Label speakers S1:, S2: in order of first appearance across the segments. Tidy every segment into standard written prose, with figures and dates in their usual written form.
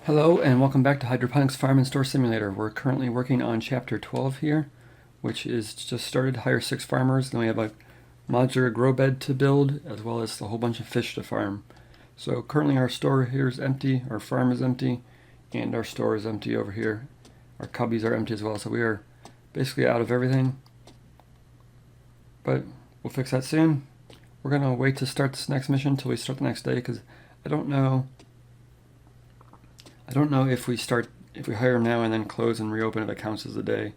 S1: Hello and welcome back to Hydroponics Farm and Store Simulator. We're currently working on Chapter 12 here, which is just started, hire 6 farmers. Then we have a modular grow bed to build, as well as a whole bunch of fish to farm. So currently our store here is empty, our farm is empty, and our store is empty over here. Our cubbies are empty as well, so we are basically out of everything. But we'll fix that soon. We're going to wait to start this next mission until we start the next day, because I don't know if we hire them now and then close and reopen it, it counts as a day.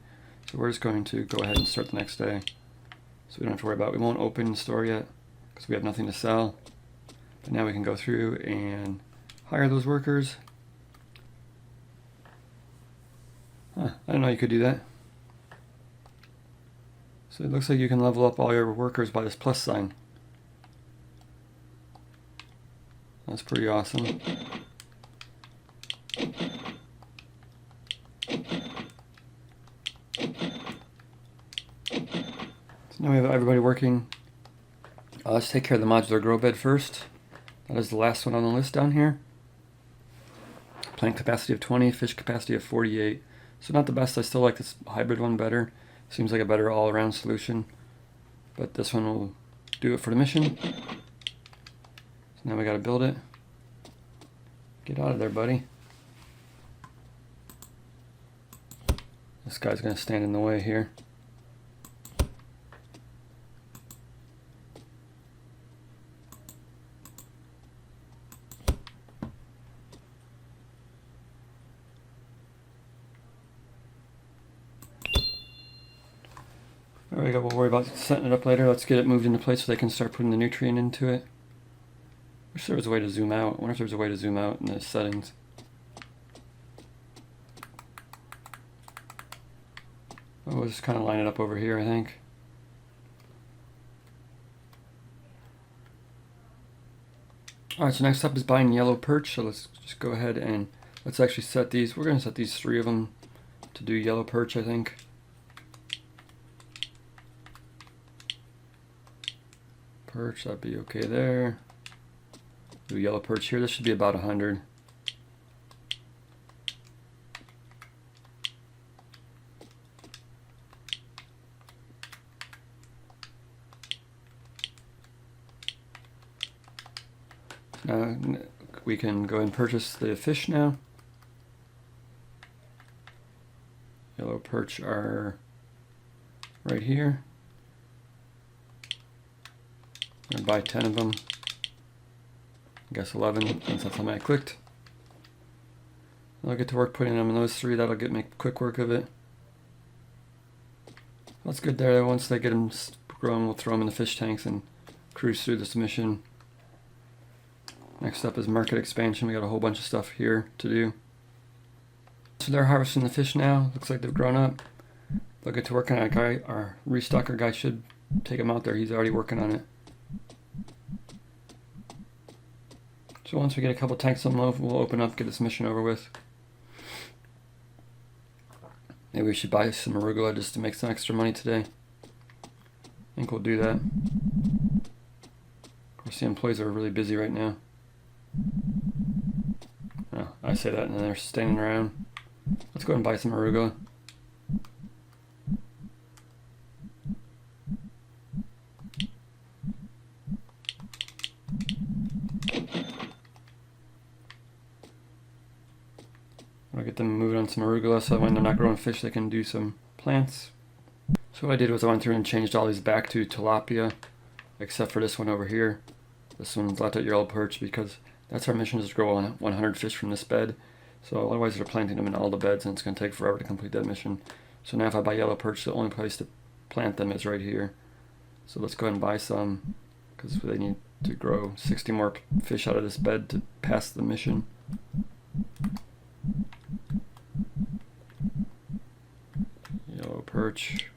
S1: So we're just going to go ahead and start the next day. So we don't have to worry about it. We won't open the store yet because we have nothing to sell. But now we can go through and hire those workers. I didn't know you could do that. So it looks like you can level up all your workers by this plus sign. That's pretty awesome. So now we have everybody working. Let's take care of the modular grow bed first. That is the last one on the list down here. Plant capacity of 20, fish capacity of 48. So not the best. I still like this hybrid one better. Seems like a better all-around solution. But this one will do it for the mission. So now we gotta build it. Get out of there, buddy. This guy's gonna stand in the way here. There we go, we'll worry about setting it up later. Let's get it moved into place so they can start putting the nutrient into it. Wish there was a way to zoom out. I wonder if there's a way to zoom out in the settings. Oh, we'll just kind of line it up over here, I think. Alright, so next up is buying yellow perch. So let's just go ahead and let's actually set these. We're going to set these 3 of them to do yellow perch, I think. Perch, that'd be okay there. Do yellow perch here. This should be about 100. Now we can go and purchase the fish now. Yellow perch are right here. I'm gonna buy 10 of them. I guess 11, since that's how many I clicked. I'll get to work putting them in those 3. That'll make quick work of it. That's good there. Once they get them grown, we'll throw them in the fish tanks and cruise through this mission. Next up is market expansion. We got a whole bunch of stuff here to do. So they're harvesting the fish now. Looks like they've grown up. They'll get to work on that guy. Our restocker guy should take him out there. He's already working on it. So once we get a couple tanks on low, we'll open up, get this mission over with. Maybe we should buy some arugula just to make some extra money today. I think we'll do that. Of course, the employees are really busy right now. Oh, I say that and then they're standing around. Let's go ahead and buy some arugula. I'll get them moving on some arugula so when they're not growing fish they can do some plants. So what I did was I went through and changed all these back to tilapia, except for this one over here. This one's left at yellow perch because that's our mission, is to grow 100 fish from this bed. So otherwise they're planting them in all the beds and it's going to take forever to complete that mission. So now if I buy yellow perch, the only place to plant them is right here. So let's go ahead and buy some because they need to grow 60 more fish out of this bed to pass the mission. Yellow perch.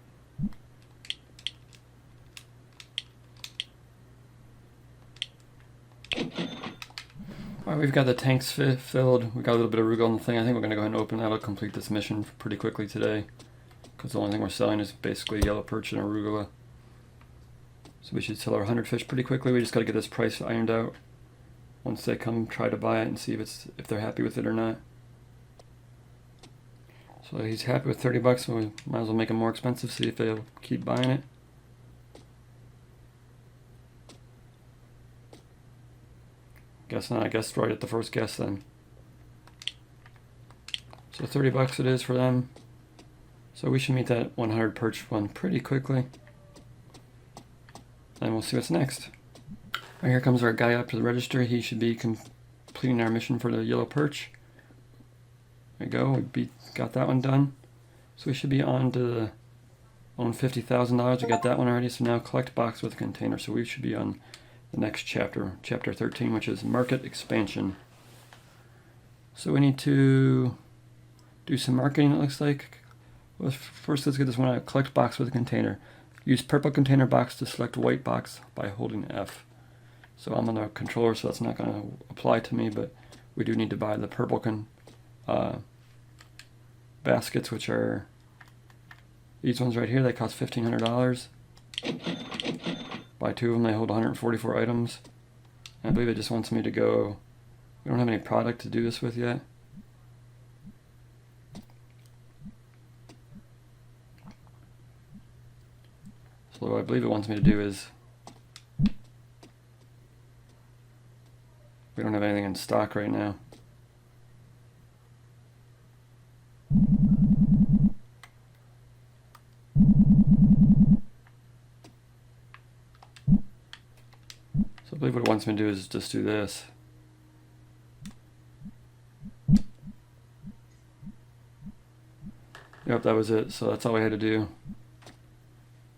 S1: Alright, we've got the tanks filled. We got a little bit of arugula on the thing. I think we're going to go ahead and open that. That'll complete this mission pretty quickly today. Because the only thing we're selling is basically yellow perch and arugula. So we should sell our 100 fish pretty quickly. We just got to get this price ironed out. Once they come try to buy it and see if they're happy with it or not. So he's happy with 30 bucks, so we might as well make it more expensive, see if they'll keep buying it. Guess not, I guessed right at the first guess then. So 30 bucks it is for them. So we should meet that 100 perch one pretty quickly. And we'll see what's next. Right, here comes our guy up to the register. He should be completing our mission for the yellow perch. There we go, got that one done. So we should be on to the own $50,000. We got that one already, so now collect box with a container. So we should be on the next chapter, chapter 13, which is market expansion. So we need to do some marketing, it looks like. Well, first let's get this one out. Collect box with a container. Use purple container box to select white box by holding F. So I'm on the controller, so that's not going to apply to me, but we do need to buy the purple baskets, which are these ones right here. They cost $1,500. Buy 2 of them, they hold 144 items. And I believe it just wants me to go. We don't have any product to do this with yet. So what I believe it wants me to do is, we don't have anything in stock right now. So I believe what it wants me to do is just do this. Yep, that was it. So that's all we had to do.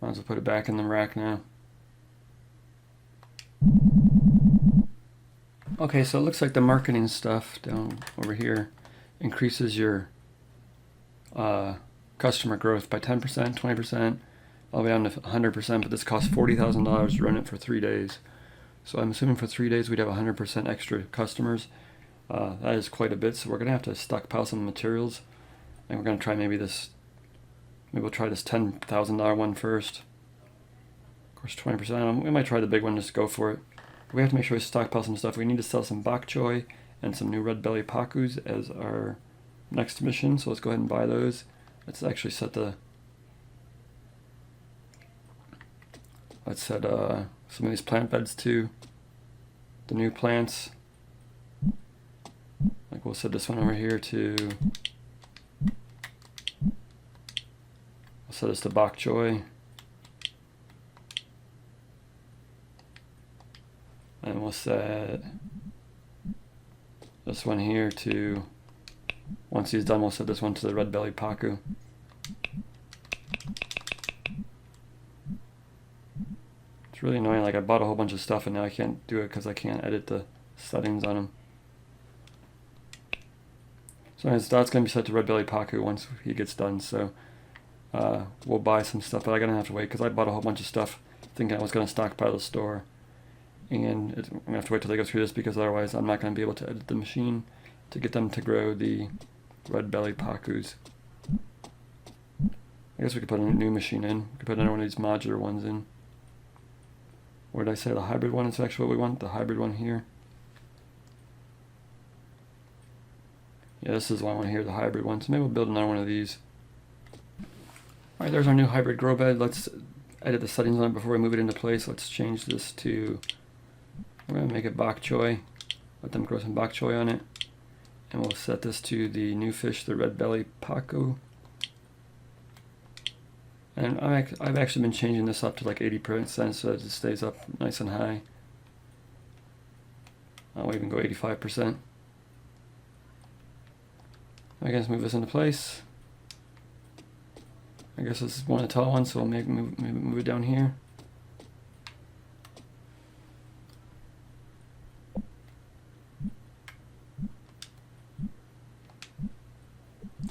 S1: Might as well put it back in the rack now. Okay, so it looks like the marketing stuff down over here increases your customer growth by 10%, 20%, all the way down to 100%, but this costs $40,000 to run it for 3 days. So I'm assuming for 3 days we'd have 100% extra customers. That is quite a bit, so we're going to have to stockpile some materials. And we're going to try maybe we'll try this $10,000 one first. Of course, 20%. We might try the big one, just go for it. We have to make sure we stockpile some stuff. We need to sell some bok choy and some new red belly pacus as our next mission. So let's go ahead and buy those. Let's actually set some of these plant beds to the new plants. Like we'll set this one over here to. I'll set this to bok choy. And we'll set this one here to, once he's done, we'll set this one to the red belly pacu. It's really annoying, like I bought a whole bunch of stuff and now I can't do it because I can't edit the settings on them. So anyways, that's going to be set to red belly pacu once he gets done, so we'll buy some stuff, but I'm going to have to wait because I bought a whole bunch of stuff thinking I was going to stockpile the store. And I'm going to have to wait till they go through this because otherwise I'm not going to be able to edit the machine to get them to grow the red belly pacus. I guess we could put a new machine in. We could put another one of these modular ones in. What did I say? The hybrid one is actually what we want. The hybrid one here. Yeah, this is the one I want here, the hybrid one. So maybe we'll build another one of these. Alright, there's our new hybrid grow bed. Let's edit the settings on it before we move it into place. Let's change this to, we're going to make it bok choy. Let them grow some bok choy on it. And we'll set this to the new fish, the red belly pacu. And I've actually been changing this up to like 80% so that it stays up nice and high. I'll even go 85%. I guess move this into place. I guess this is one of the tall ones, so we'll move it down here.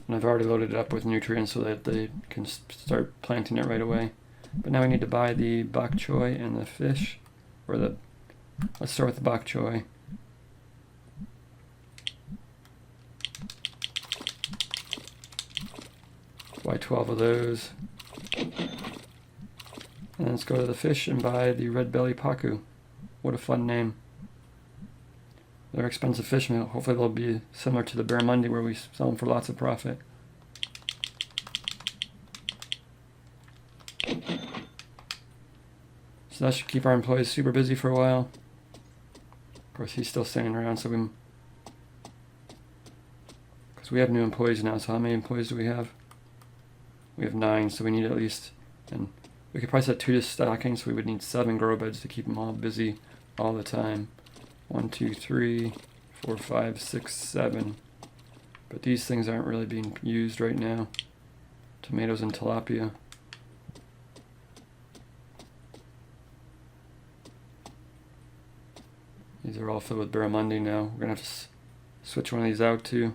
S1: And I've already loaded it up with nutrients so that they can start planting it right away. But now we need to buy the bok choy and the fish, or let's start with the bok choy. Buy 12 of those. And then let's go to the fish and buy the red belly pacu. What a fun name. They're expensive fish, and hopefully they'll be similar to the barramundi where we sell them for lots of profit. So that should keep our employees super busy for a while. Of course, he's still standing around, so because we have new employees now. So how many employees do we have? We have 9, so we need at least, and we could probably set 2 to stocking, so we would need 7 grow beds to keep them all busy all the time. 1, 2, 3, 4, 5, 6, 7. But these things aren't really being used right now. Tomatoes and tilapia. These are all filled with barramundi now. We're gonna have to switch one of these out too.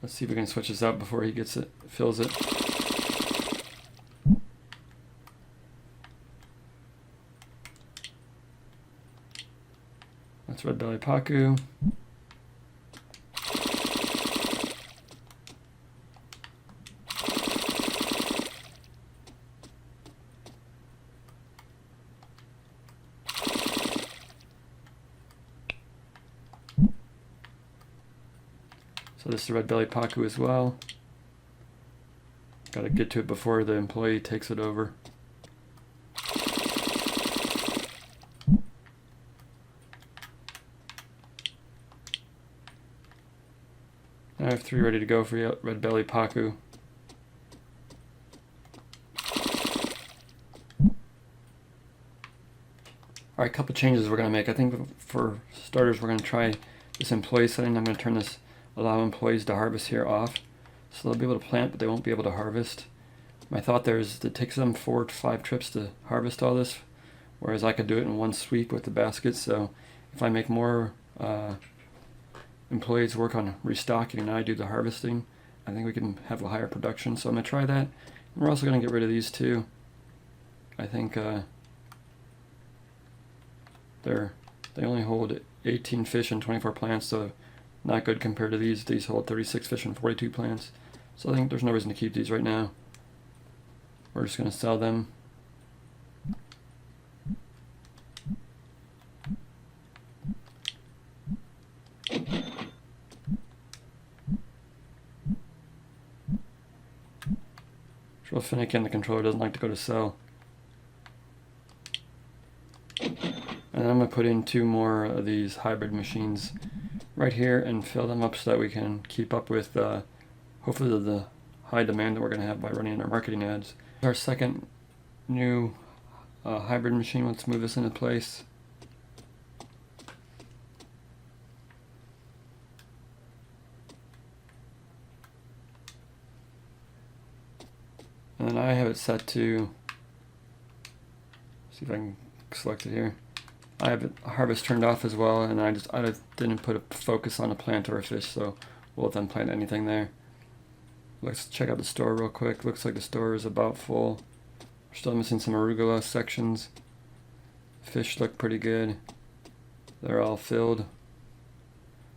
S1: Let's see if we can switch this out before he gets it, fills it. That's red belly pacu. So this is red belly pacu as well. Got to get to it before the employee takes it over. I have 3 ready to go for you, red belly pacu. Alright, a couple changes we're going to make. I think for starters we're going to try this employee setting. I'm going to turn this allow employees to harvest here off. So they'll be able to plant, but they won't be able to harvest. My thought there is it takes them 4 to 5 trips to harvest all this, whereas I could do it in one sweep with the basket. So if I make more employees work on restocking and I do the harvesting, I think we can have a higher production. So I'm going to try that. And we're also going to get rid of these too. I think they only hold 18 fish and 24 plants, so not good compared to these. These hold 36 fish and 42 plants. So I think there's no reason to keep these right now. We're just going to sell them. It's real finicky, and the controller doesn't like to go to sell. And then I'm going to put in 2 more of these hybrid machines right here and fill them up so that we can keep up with hopefully the high demand that we're going to have by running our marketing ads. Our second new hybrid machine. Let's move this into place. And then I have it set to, see if I can select it here. I have harvest turned off as well, and I didn't put a focus on a plant or a fish, so we'll let them plant anything there. Let's check out the store real quick. Looks like the store is about full. We're still missing some arugula sections. Fish look pretty good. They're all filled.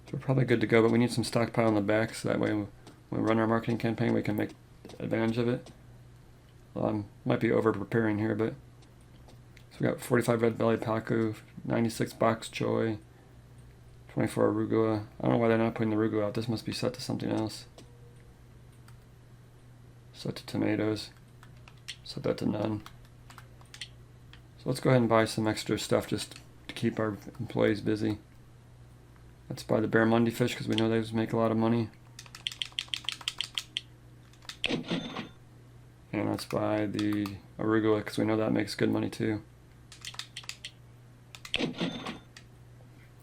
S1: So we're probably good to go, but we need some stockpile in the back so that way when we run our marketing campaign we can make advantage of it. Might be over preparing here, but so we got 45 red belly pacu, 96 box choy, 24 arugula. I don't know why they're not putting the arugula out. This must be set to something else. Set to tomatoes. Set that to none. So let's go ahead and buy some extra stuff just to keep our employees busy. Let's buy the barramundi fish because we know those make a lot of money. And let's buy the arugula because we know that makes good money too.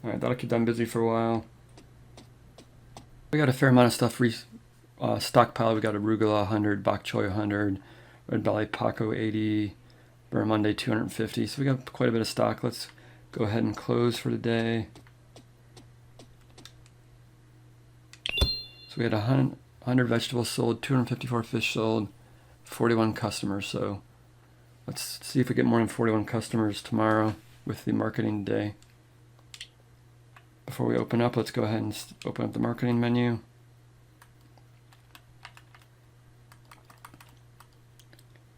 S1: Alright, that'll keep them busy for a while. We got a fair amount of stuff stockpiled. We got arugula 100, bok choy 100, red belly pacu 80, barramundi 250. So we got quite a bit of stock. Let's go ahead and close for today. So we had 100 vegetables sold, 254 fish sold, 41 customers. So let's see if we get more than 41 customers tomorrow with the marketing day. Before we open up, let's go ahead and open up the marketing menu.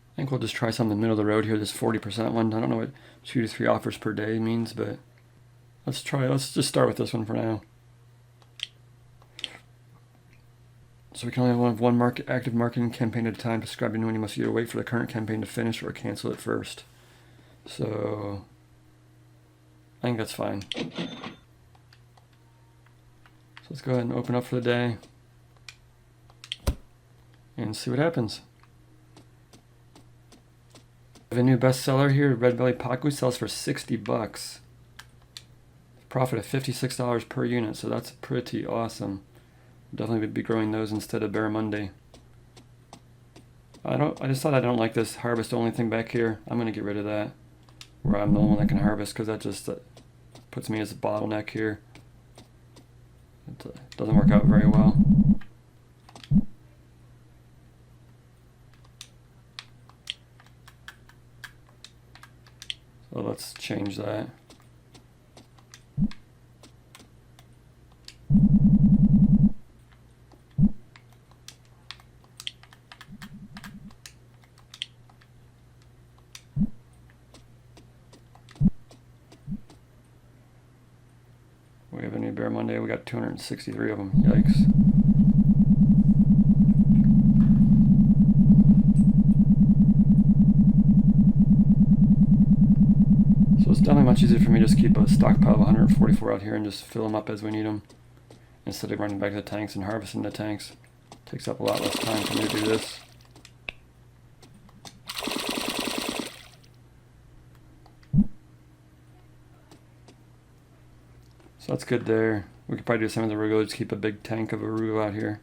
S1: I think we'll just try something in the middle of the road here, this 40% one. I don't know what 2 to 3 offers per day means, but let's try. Let's just start with this one for now. So we can only have one active marketing campaign at a time. Describing when you must either wait for the current campaign to finish or cancel it first. So I think that's fine. So let's go ahead and open up for the day and see what happens. We have a new bestseller here, Red Belly Paku, sells for 60 bucks. Profit of $56 per unit, so that's pretty awesome. Definitely would be growing those instead of Barramundi. I just thought I don't like this harvest only thing back here. I'm gonna get rid of that, where I'm the only one that can harvest, because that just puts me as a bottleneck here. It doesn't work out very well. So let's change that. We have a new Barramundi. We got 263 of them. Yikes. So it's definitely much easier for me to just keep a stockpile of 144 out here and just fill them up as we need them, instead of running back to the tanks and harvesting the tanks. It takes up a lot less time for me to do this. So that's good there. We could probably do some of the arugula, just keep a big tank of arugula out here.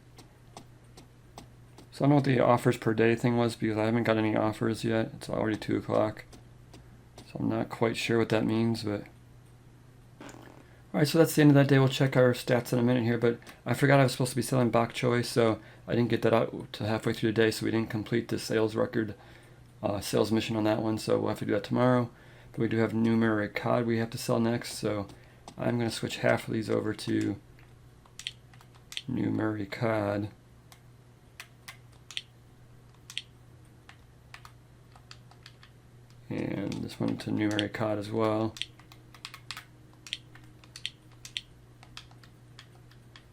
S1: So I don't know what the offers per day thing was, because I haven't got any offers yet. It's already 2 o'clock. So I'm not quite sure what that means, but... Alright, so that's the end of that day. We'll check our stats in a minute here, but I forgot I was supposed to be selling bok choy, so I didn't get that out to halfway through the day, so we didn't complete the sales record, sales mission on that one, so we'll have to do that tomorrow. But we do have numeric cod we have to sell next, so I'm going to switch half of these over to numeric cod. And this one to numeric cod as well.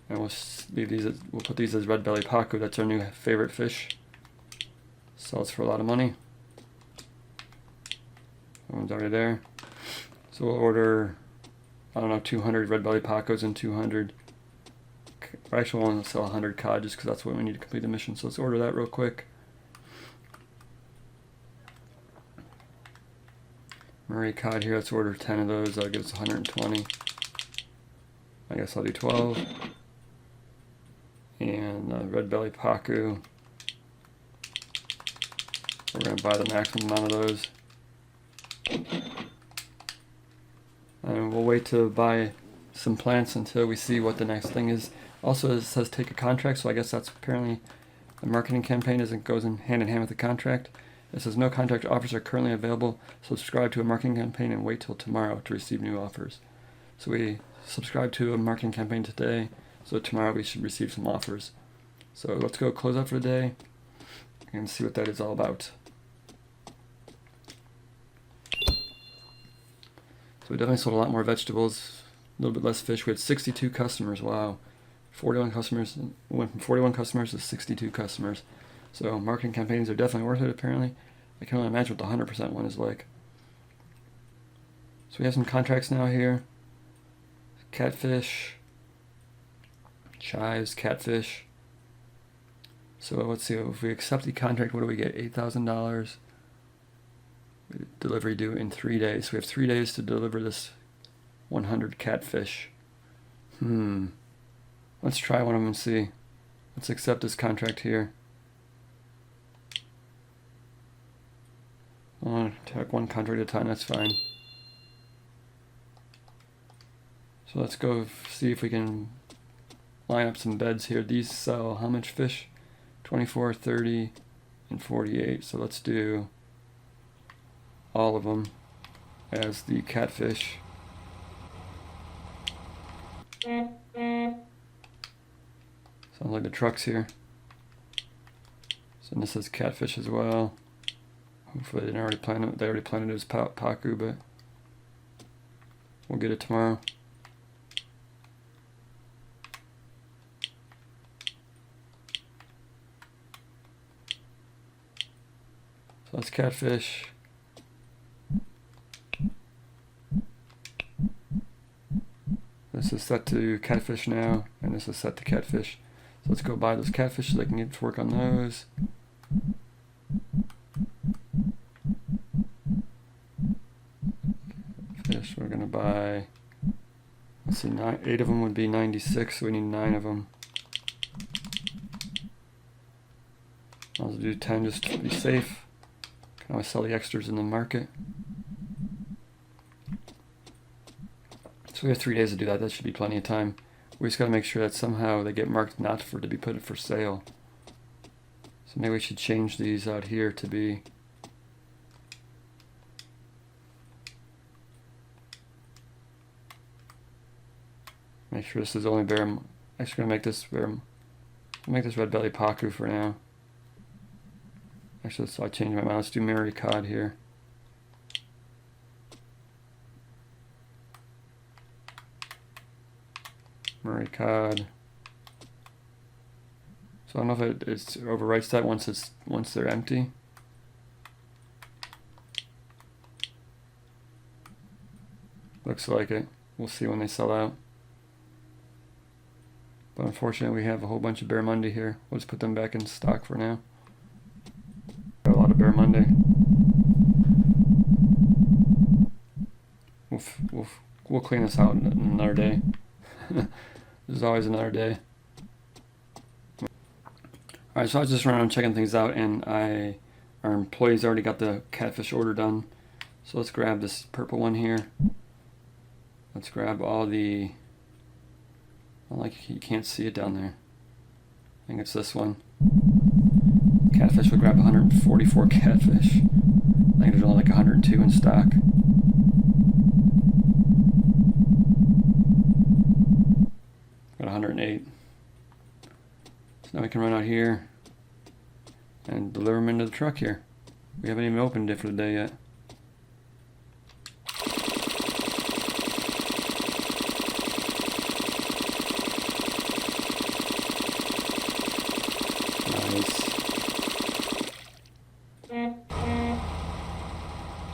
S1: And we'll leave these. We'll put these as red belly pacu. That's our new favorite fish. Sells for a lot of money. That one's already there. So we'll order, I don't know, 200 red belly pacos and 200. Actually, we'll sell 100 cod just because that's what we need to complete the mission. So let's order that real quick. Murray cod here. Let's order 10 of those. That'll give us 120. I guess I'll do 12. And red belly pacu. We're going to buy the maximum amount of those. And we'll wait to buy some plants until we see what the next thing is. Also, it says take a contract, so I guess that's apparently the marketing campaign goes in hand with the contract. It says no contract offers are currently available. Subscribe to a marketing campaign and wait till tomorrow to receive new offers. So we subscribe to a marketing campaign today, so tomorrow we should receive some offers. So let's go close out for the day and see what that is all about. So we definitely sold a lot more vegetables, a little bit less fish. We had 62 customers, wow. 41 customers, we went from 41 customers to 62 customers. So marketing campaigns are definitely worth it apparently. I can only imagine what the 100% one is like. So we have some contracts now here. Catfish, chives, catfish. So let's see, if we accept the contract, what do we get? $8,000. Delivery due in 3 days. So we have 3 days to deliver this 100 catfish. Let's try one of them and see. Let's accept this contract here. I want to take one contract at a time, that's fine. So let's go see if we can line up some beds here. These sell how much fish? 24, 30, and 48. So let's do all of them as the catfish. Sounds like the trucks here. So this is catfish as well. Hopefully they didn't already plan it. They already planned it as pacu, but we'll get it tomorrow. So that's catfish. This is set to catfish now, and this is set to catfish. So let's go buy those catfish so they can get to work on those. Fish, we're gonna buy, let's see, 8 of them would be 96, so we need 9 of them. I'll do 10 just to be safe. Can always sell the extras in the market. So we have 3 days to do that. That should be plenty of time. We just got to make sure that somehow they get marked not for to be put for sale. So maybe we should change these out here to be make sure this is only bear. Actually, gonna make this bear. Make this red belly pacu for now. Actually, so I changed my mind. Let's do Mary Cod here. Murray Cod. So I don't know if it overwrites that once they're empty. Looks like it. We'll see when they sell out. But unfortunately, we have a whole bunch of barramundi here. We'll just put them back in stock for now. Got a lot of barramundi. We'll clean this out in another day. There's always another day. Alright, so I was just running around checking things out, and our employees already got the catfish order done. So let's grab this purple one here. Let's grab all the, like, you can't see it down there. I think it's this one. Catfish would grab 144 catfish. I think there's only like 102 in stock. Got 108. So now we can run out here and deliver them into the truck here. We haven't even opened it for the day yet.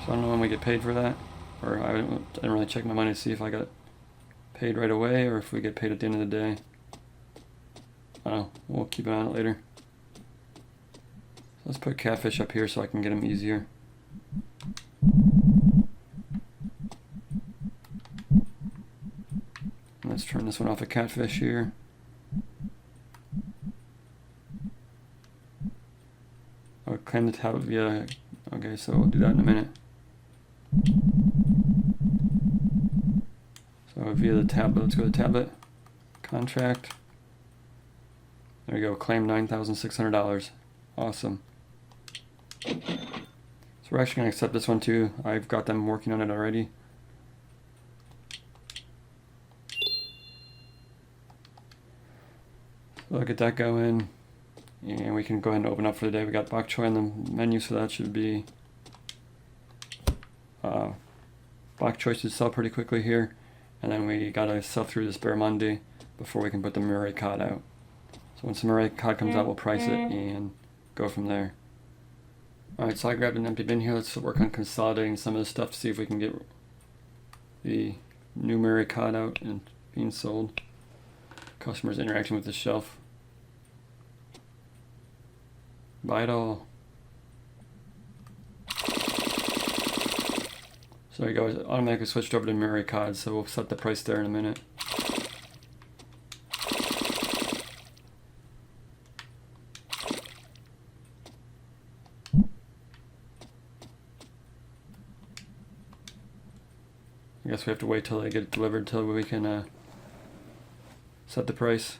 S1: So I don't know when we get paid for that, or I didn't really check my money to see if I got paid right away or if we get paid at the end of the day. I don't know, we'll keep an eye on it later. So let's put catfish up here so I can get them easier. Let's turn this one off of catfish here. I'll claim the tablet via, okay, so we'll do that in a minute. So via the tablet, let's go to tablet, contract. There we go, claim $9,600. Awesome. So we're actually going to accept this one too. I've got them working on it already. So I'll get that going. And we can go ahead and open up for the day. We got bok choy on the menu, so that should be bok choy should sell pretty quickly here. And then we gotta sell through this barramundi before we can put the Murray cod out. So once the Murray cod comes out, we'll price it and go from there. Alright, so I grabbed an empty bin here. Let's work on consolidating some of this stuff to see if we can get the new Murray cod out and being sold. Customers interacting with the shelf. Buy it all. So there you go, it automatically switched over to Murray cod, so we'll set the price there in a minute. I guess we have to wait till they get delivered till we can set the price.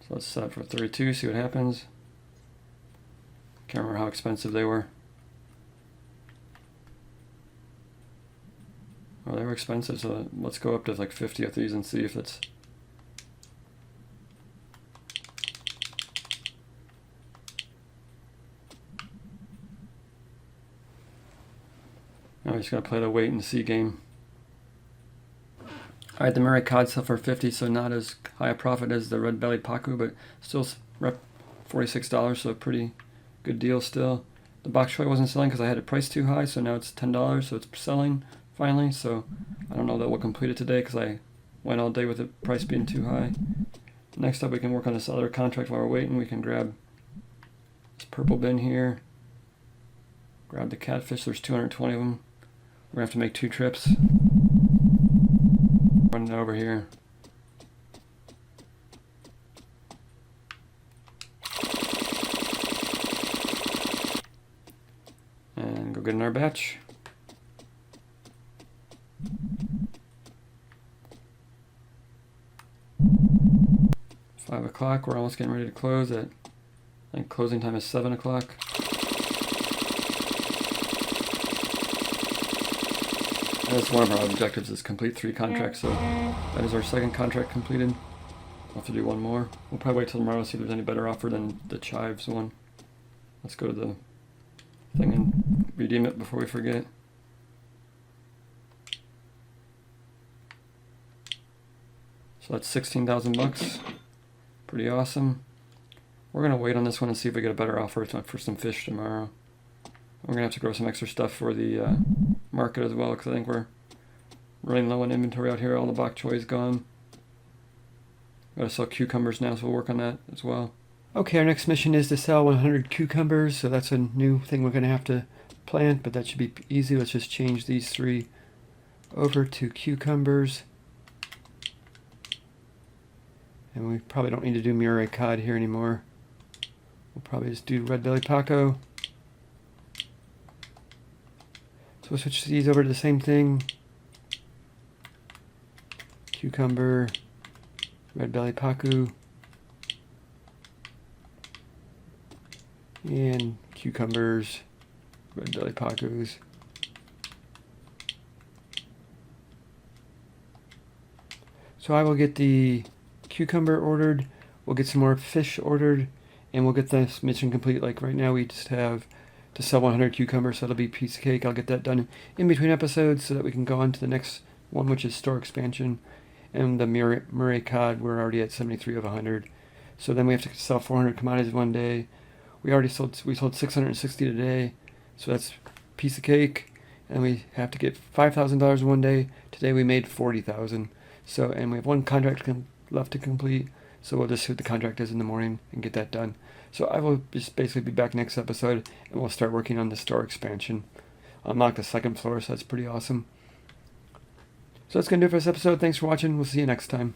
S1: So let's set it for 32, see what happens. Can't remember how expensive they were. Oh, they were expensive, so let's go up to like 50 of these and see if it's... Now we just gotta play the wait and see game. Alright, the Murray cod sell for 50, so not as high a profit as the red-bellied pacu, but still rep $46, so a pretty good deal still. The bok choy wasn't selling because I had it priced too high, so now it's $10, so it's selling finally. So I don't know that we'll complete it today because I went all day with the price being too high. Next up, we can work on this other contract while we're waiting. We can grab this purple bin here. Grab the catfish. There's 220 of them. We're going to have to make 2 trips. Run it over here. And go get in our batch. Five o'clock. We're almost getting ready to close. I think closing time is 7 o'clock. That's one of our objectives, is complete 3 contracts, so that is our second contract completed. We'll have to do one more. We'll probably wait till tomorrow to see if there's any better offer than the chives one. Let's go to the thing and redeem it before we forget. So that's 16,000 bucks. Pretty awesome. We're gonna wait on this one and see if we get a better offer for some fish tomorrow. We're gonna have to grow some extra stuff for the market as well, because I think we're running low on inventory out here. All the bok choy is gone. Gotta sell cucumbers now, so we'll work on that as well. Okay, our next mission is to sell 100 cucumbers, so that's a new thing we're gonna have to plant, but that should be easy. Let's just change these 3 over to cucumbers. And we probably don't need to do Murray cod here anymore. We'll probably just do red-bellied pacu. So we'll switch these over to the same thing. Cucumber, red-bellied pacu, and cucumbers, red-bellied pacus. So I will get the cucumber ordered, we'll get some more fish ordered, and we'll get this mission complete. Like right now we just have to sell 100 cucumbers, so that'll be a piece of cake. I'll get that done in between episodes so that we can go on to the next one, which is store expansion. And the Murray cod, we're already at 73 of 100. So then we have to sell 400 commodities one day. We sold 660 today, so that's a piece of cake. And we have to get $5,000 one day. Today we made 40,000. So, and we have one contract left to complete. So we'll just see what the contract is in the morning and get that done. So I will just basically be back next episode, and we'll start working on the store expansion. I'll unlock the 2nd floor, so that's pretty awesome. So that's going to do it for this episode. Thanks for watching. We'll see you next time.